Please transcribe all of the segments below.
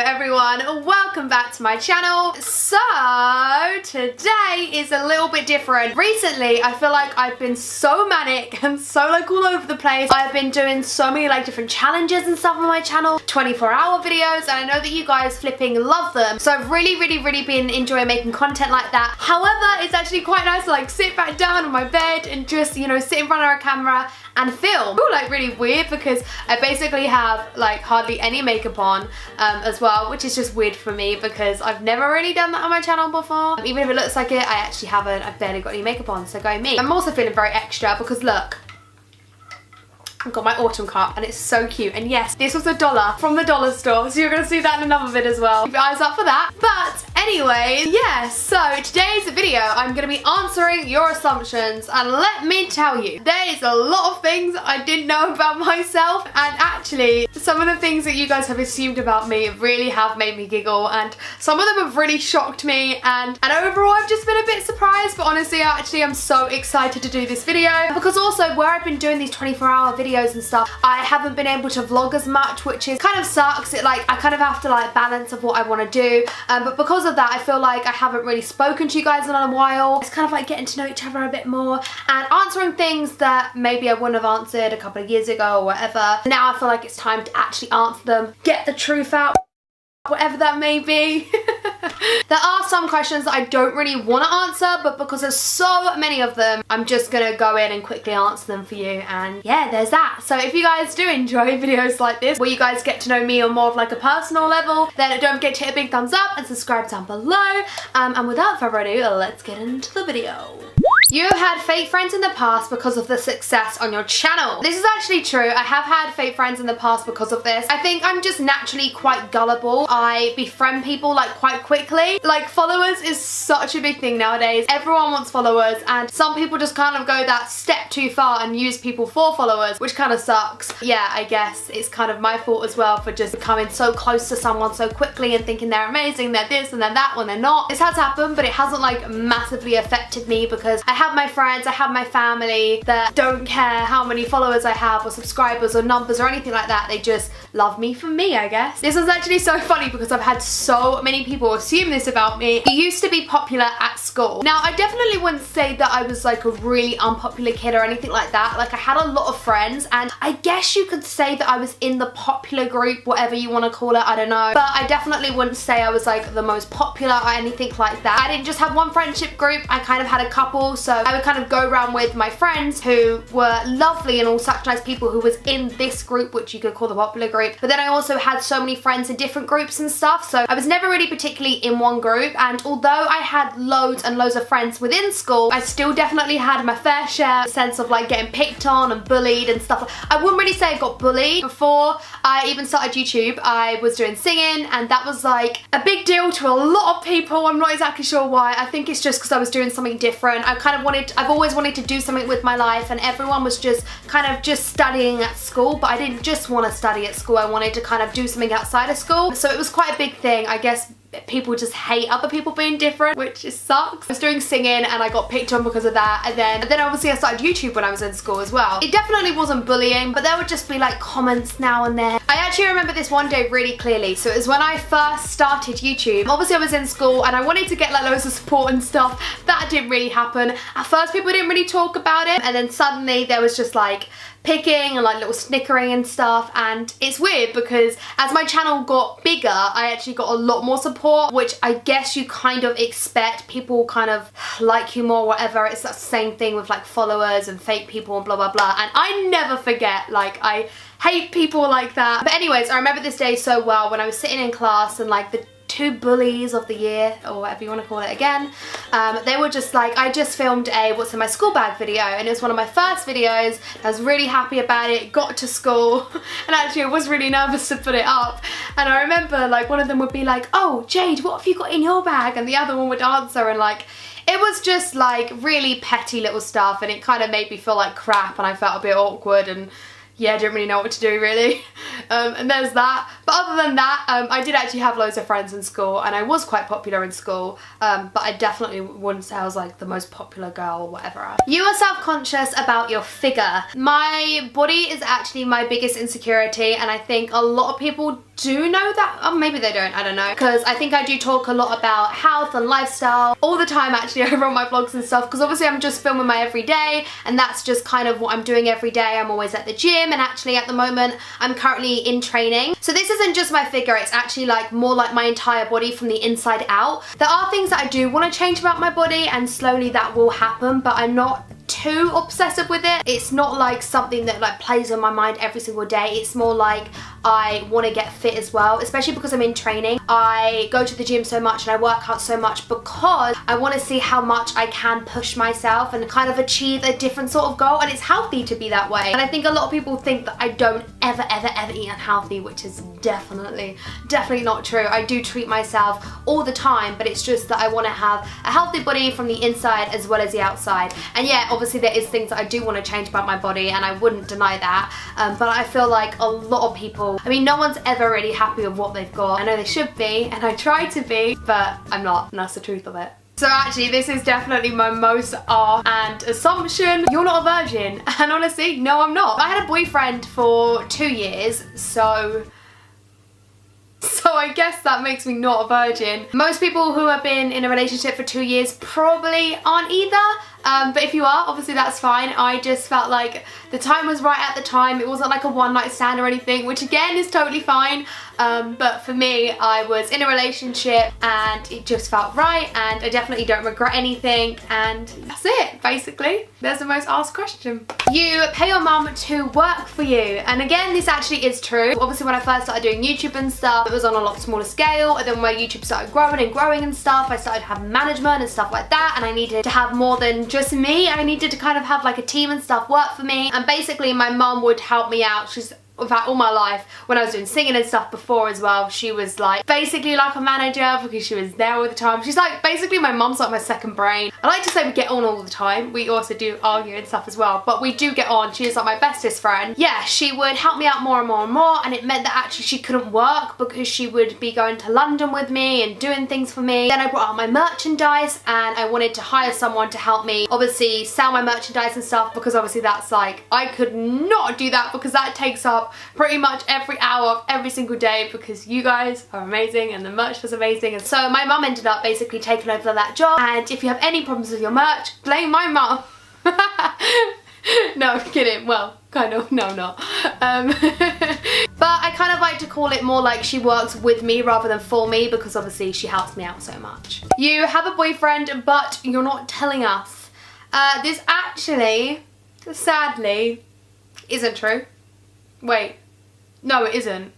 everyone, welcome back to my channel. So today is a little bit different. Recently I feel like I've been so manic and so like all over the place. I've been doing so many like different challenges and stuff on my channel, 24-hour videos, and I know that you guys flipping love them. So I've really been enjoying making content like that. However, it's actually quite nice to like sit back down on my bed and just, you know, sit in front of a camera and film. Ooh, like really weird because I basically have like hardly any makeup on as well, which is just weird for me because I've never really done that on my channel before. Even if it looks like it, I actually haven't. I've barely got any makeup on, so go me. I'm also feeling very extra because look, I've got my autumn cup and it's so cute. And yes, this was $1 from the dollar store, so you're gonna see that in another vid as well. Keep your eyes up for that. But anyway, yeah, so today's video, I'm gonna be answering your assumptions, and let me tell you, there is a lot of things I didn't know about myself, and actually, some of the things that you guys have assumed about me really have made me giggle, and some of them have really shocked me, and overall I've just been a bit surprised, but honestly, I'm so excited to do this video, because also where I've been doing these 24-hour videos and stuff, I haven't been able to vlog as much, which is kind of sucks. It like, I kind of have to like balance of what I want to do, but because of that, I feel like I haven't really spoken to you guys in a while. It's kind of like getting to know each other a bit more and answering things that maybe I wouldn't have answered a couple of years ago or whatever. Now I feel like it's time to actually answer them, get the truth out, whatever that may be. There are some questions that I don't really want to answer, but because there's so many of them, I'm just gonna go in and quickly answer them for you, and yeah, there's that. So if you guys do enjoy videos like this, where you guys get to know me on more of like a personal level, then don't forget to hit a big thumbs up and subscribe down below. And without further ado, let's get into the video. You have had fake friends in the past because of the success on your channel. This is actually true. I have had fake friends in the past because of this. I think I'm just naturally quite gullible. I befriend people like quite quickly. Like followers is such a big thing nowadays. Everyone wants followers, and some people just kind of go that step too far and use people for followers, which kind of sucks. Yeah, I guess it's kind of my fault as well for just becoming so close to someone so quickly and thinking they're amazing, they're this and they're that when they're not. This has happened, but it hasn't like massively affected me because I have my friends, I have my family that don't care how many followers I have or subscribers or numbers or anything like that. They just love me for me, I guess. This is actually so funny because I've had so many people assume this about me. You used to be popular at school. Now, I definitely wouldn't say that I was like a really unpopular kid or anything like that. Like I had a lot of friends, and I guess you could say that I was in the popular group, whatever you want to call it, I don't know. But I definitely wouldn't say I was like the most popular or anything like that. I didn't just have one friendship group, I kind of had a couple. So I would kind of go around with my friends who were lovely and all such nice people who was in this group, which you could call the popular group. But then I also had so many friends in different groups and stuff. So I was never really particularly in one group. And although I had loads and loads of friends within school, I still definitely had my fair share sense of like getting picked on and bullied and stuff. I wouldn't really say I got bullied. Before I even started YouTube, I was doing singing, and that was like a big deal to a lot of people. I'm not exactly sure why. I think it's just because I was doing something different. I've always wanted to do something with my life, and everyone was just kind of just studying at school, but I didn't just want to study at school. I wanted to kind of do something outside of school. So it was quite a big thing. I guess people just hate other people being different, which just sucks. I was doing singing and I got picked on because of that, and then obviously I started YouTube when I was in school as well. It definitely wasn't bullying, but there would just be like comments now and then. I actually remember this one day really clearly. So it was when I first started YouTube. Obviously I was in school and I wanted to get like loads of support and stuff. That didn't really happen. At first people didn't really talk about it, and then suddenly there was just like picking and like little snickering and stuff. And it's weird because as my channel got bigger, I actually got a lot more support, which I guess you kind of expect. People kind of like you more, whatever. It's that same thing with like followers and fake people and blah blah blah, and I never forget, like I hate people like that. But anyways, I remember this day so well when I was sitting in class and like the two bullies of the year, or whatever you want to call it again, they were just like, I just filmed a what's in my school bag video, and it was one of my first videos. I was really happy about it, got to school, and actually I was really nervous to put it up, and I remember like one of them would be like, oh Jade, what have you got in your bag? And the other one would answer, and like it was just like really petty little stuff, and it kind of made me feel like crap, and I felt a bit awkward, and yeah, I didn't really know what to do really. And there's that. But other than that, I did actually have loads of friends in school, and I was quite popular in school, but I definitely wouldn't say I was like the most popular girl or whatever. You are self-conscious about your figure. My body is actually my biggest insecurity, and I think a lot of people do know that. Oh, maybe they don't, I don't know, because I think I do talk a lot about health and lifestyle all the time actually over on my vlogs and stuff, because obviously I'm just filming my everyday, and that's just kind of what I'm doing every day. I'm always at the gym, and actually at the moment I'm currently in training. So this isn't just my figure, it's actually like more like my entire body from the inside out. There are things that I do want to change about my body, and slowly that will happen, but I'm not too obsessive with it. It's not like something that like plays on my mind every single day. It's more like I want to get fit as well, especially because I'm in training. I go to the gym so much and I work out so much because I want to see how much I can push myself and kind of achieve a different sort of goal, and it's healthy to be that way. And I think a lot of people think that I don't ever eat unhealthy, which is definitely not true. I do treat myself all the time, but it's just that I want to have a healthy body from the inside as well as the outside. And yeah, obviously there is things that I do want to change about my body, and I wouldn't deny that, but I feel like a lot of people, I mean, no one's ever really happy with what they've got. I know they should be, and I try to be, but I'm not, and that's the truth of it. So actually, this is definitely my most and assumption. You're not a virgin. And honestly, no, I'm not. I had a boyfriend for 2 years, so I guess that makes me not a virgin. Most people who have been in a relationship for 2 years probably aren't either. But if you are, obviously that's fine. I just felt like the time was right at the time. It wasn't like a one-night stand or anything, which again is totally fine. But for me, I was in a relationship and it just felt right, and I definitely don't regret anything, and that's it, basically. There's the most asked question. You pay your mum to work for you. And again, this actually is true. Obviously when I first started doing YouTube and stuff, it was on a lot smaller scale, and then when YouTube started growing and stuff, I started having management and stuff like that, and I needed to have more than just me. I needed to kind of have like a team and stuff work for me, and basically my mum would help me out. She's, in fact, all my life, when I was doing singing and stuff before as well, she was like basically like a manager because she was there all the time. She's like, basically my mum's like my second brain. I like to say we get on all the time. We also do argue and stuff as well, but we do get on. She is like my bestest friend. Yeah, she would help me out more and more, and it meant that actually she couldn't work because she would be going to London with me and doing things for me. Then I brought out my merchandise, and I wanted to hire someone to help me obviously sell my merchandise and stuff, because obviously that's like, I could not do that because that takes up pretty much every hour of every single day, because you guys are amazing and the merch was amazing. And so my mum ended up basically taking over that job, and if you have any problems with your merch, blame my mum. No, I'm kidding. Well, kind of, no, not. But I kind of like to call it more like she works with me rather than for me, because obviously she helps me out so much. You have a boyfriend, but you're not telling us. This actually, sadly, isn't true. Wait, no it isn't.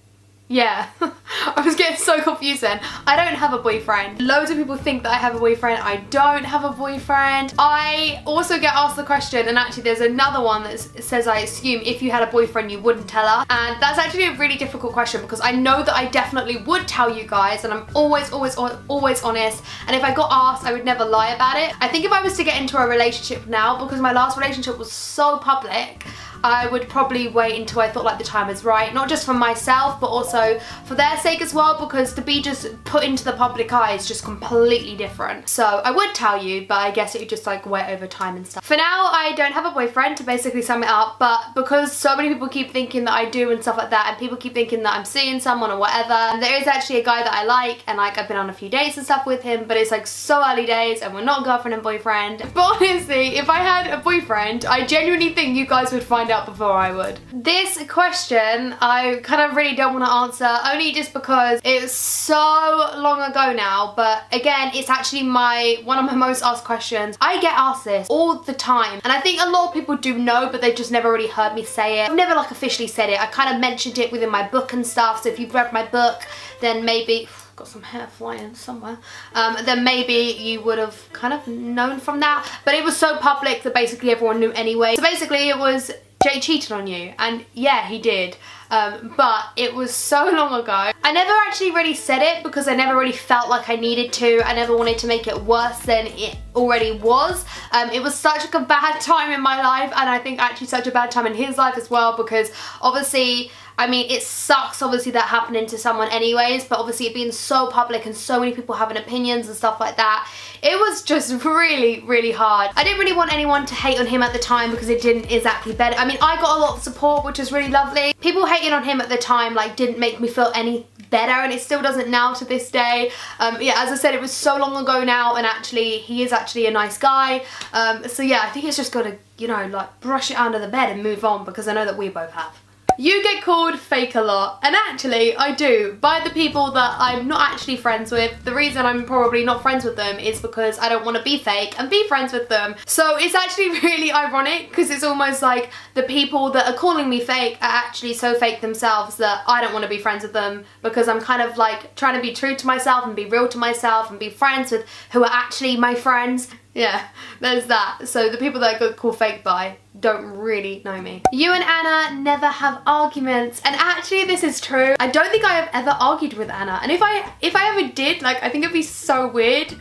Yeah, I was getting so confused then. I don't have a boyfriend. Loads of people think that I have a boyfriend. I don't have a boyfriend. I also get asked the question, and actually there's another one that says, I assume if you had a boyfriend you wouldn't tell her. And that's actually a really difficult question, because I know that I definitely would tell you guys, and I'm always honest. And if I got asked, I would never lie about it. I think if I was to get into a relationship now, because my last relationship was so public, I would probably wait until I thought like the time was right, not just for myself but also for their sake as well, because to be just put into the public eye is just completely different. So I would tell you, but I guess it would just like wait over time and stuff. For now, I don't have a boyfriend, to basically sum it up, but because so many people keep thinking that I do and stuff like that, and people keep thinking that I'm seeing someone or whatever, and there is actually a guy that I like, and like I've been on a few dates and stuff with him, but it's like so early days and we're not girlfriend and boyfriend. But honestly, if I had a boyfriend, I genuinely think you guys would find out before I would. This question I kind of really don't want to answer, only just because it was so long ago now, but again, it's actually one of my most asked questions. I get asked this all the time, and I think a lot of people do know, but they've just never really heard me say it. I've never like officially said it. I kind of mentioned it within my book and stuff, so if you've read my book, then maybe, got some hair flying somewhere, then maybe you would have kind of known from that, but it was so public that basically everyone knew anyway. So basically it was, Jay cheated on you, and yeah, he did, but it was so long ago. I never actually really said it because I never really felt like I needed to. I never wanted to make it worse than it already was. It was such like a bad time in my life, and I think actually such a bad time in his life as well, because obviously I mean, it sucks obviously that happening to someone anyways, but obviously it being so public and so many people having opinions and stuff like that, it was just really, really hard. I didn't really want anyone to hate on him at the time because it didn't exactly better. I mean, I got a lot of support, which was really lovely. People hating on him at the time like didn't make me feel any better, and it still doesn't now to this day. Yeah, as I said, it was so long ago now, and actually he is actually a nice guy. So yeah, I think it's just got to, you know, like brush it under the bed and move on, because I know that we both have. You get called fake a lot, and actually I do, by the people that I'm not actually friends with. The reason I'm probably not friends with them is because I don't want to be fake and be friends with them. So it's actually really ironic, because it's almost like the people that are calling me fake are actually so fake themselves that I don't want to be friends with them, because I'm kind of like trying to be true to myself and be real to myself and be friends with who are actually my friends. Yeah, there's that. So the people that I got called fake by don't really know me. You and Anna never have arguments, and actually this is true. I don't think I have ever argued with Anna, and if I ever did, like, I think it'd be so weird.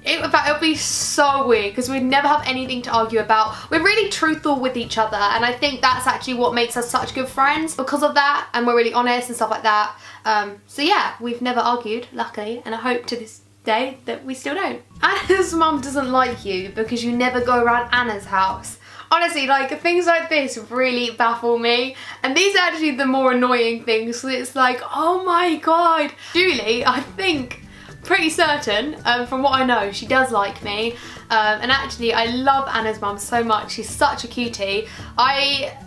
In fact, it would be so weird, because we'd never have anything to argue about. We're really truthful with each other, and I think that's actually what makes us such good friends because of that, and we're really honest and stuff like that. So yeah, we've never argued, luckily, and I hope to this day that we still don't. Anna's mum doesn't like you because you never go around Anna's house. Honestly, like, things like this really baffle me, and these are actually the more annoying things. So it's like, oh my god. Julie, I think, pretty certain, from what I know, she does like me, and actually I love Anna's mum so much. She's such a cutie. I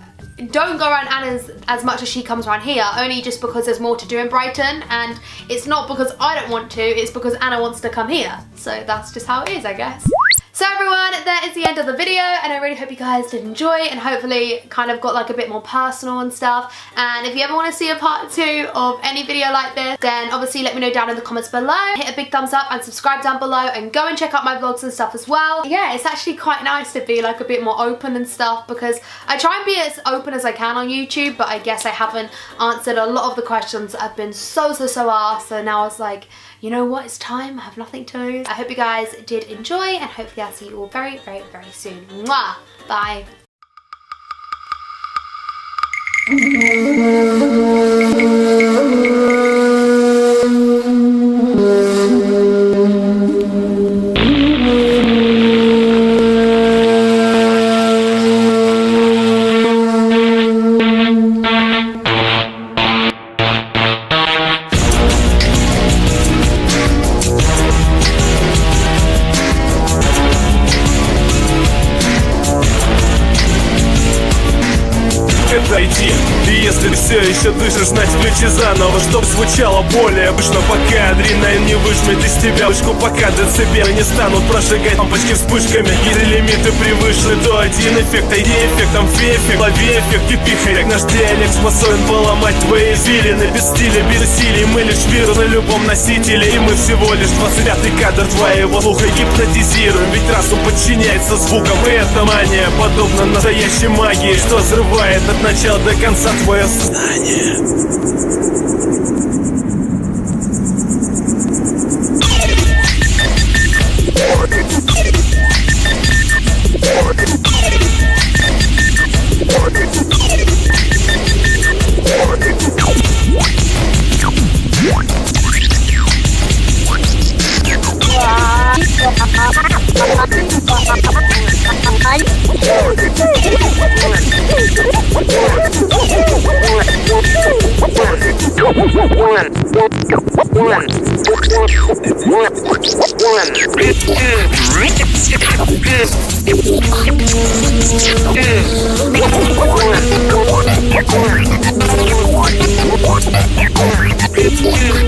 don't go around Anna's as much as she comes around here, only just because there's more to do in Brighton, and it's not because I don't want to, it's because Anna wants to come here. So that's just how it is, I guess. So everyone, that is the end of the video, and I really hope you guys did enjoy, and hopefully kind of got like a bit more personal and stuff. And if you ever want to see a part 2 of any video like this, then obviously let me know down in the comments below. Hit a big thumbs up and subscribe down below, and go and check out my vlogs and stuff as well. Yeah, it's actually quite nice to be like a bit more open and stuff, because I try and be as open as I can on YouTube, but I guess I haven't answered a lot of the questions that have been so asked. So now it's like, you know what, it's time, I have nothing to lose. I hope you guys did enjoy, and hopefully I'll see you all very soon. Mwah! Bye. Дойти. И если ты все еще дышишь, значит включи заново, чтоб звучало более обычно, пока адреналин не выжмет из тебя вышку, пока децибелы не станут прожигать лампочки вспышками. Если лимиты превышены, то один эффект, а не эффектом фи-эффект, лови эффект кипиха. Как наш диалект способен поломать твои извилины. Без стиля, без усилий, мы лишь вирус на любом носителе, и мы всего лишь 25-й кадр твоего слуха гипнотизируем, ведь разум подчиняется звукам, и эта мания подобна настоящей магии, что взрывает от начала до конца твое сознание. One.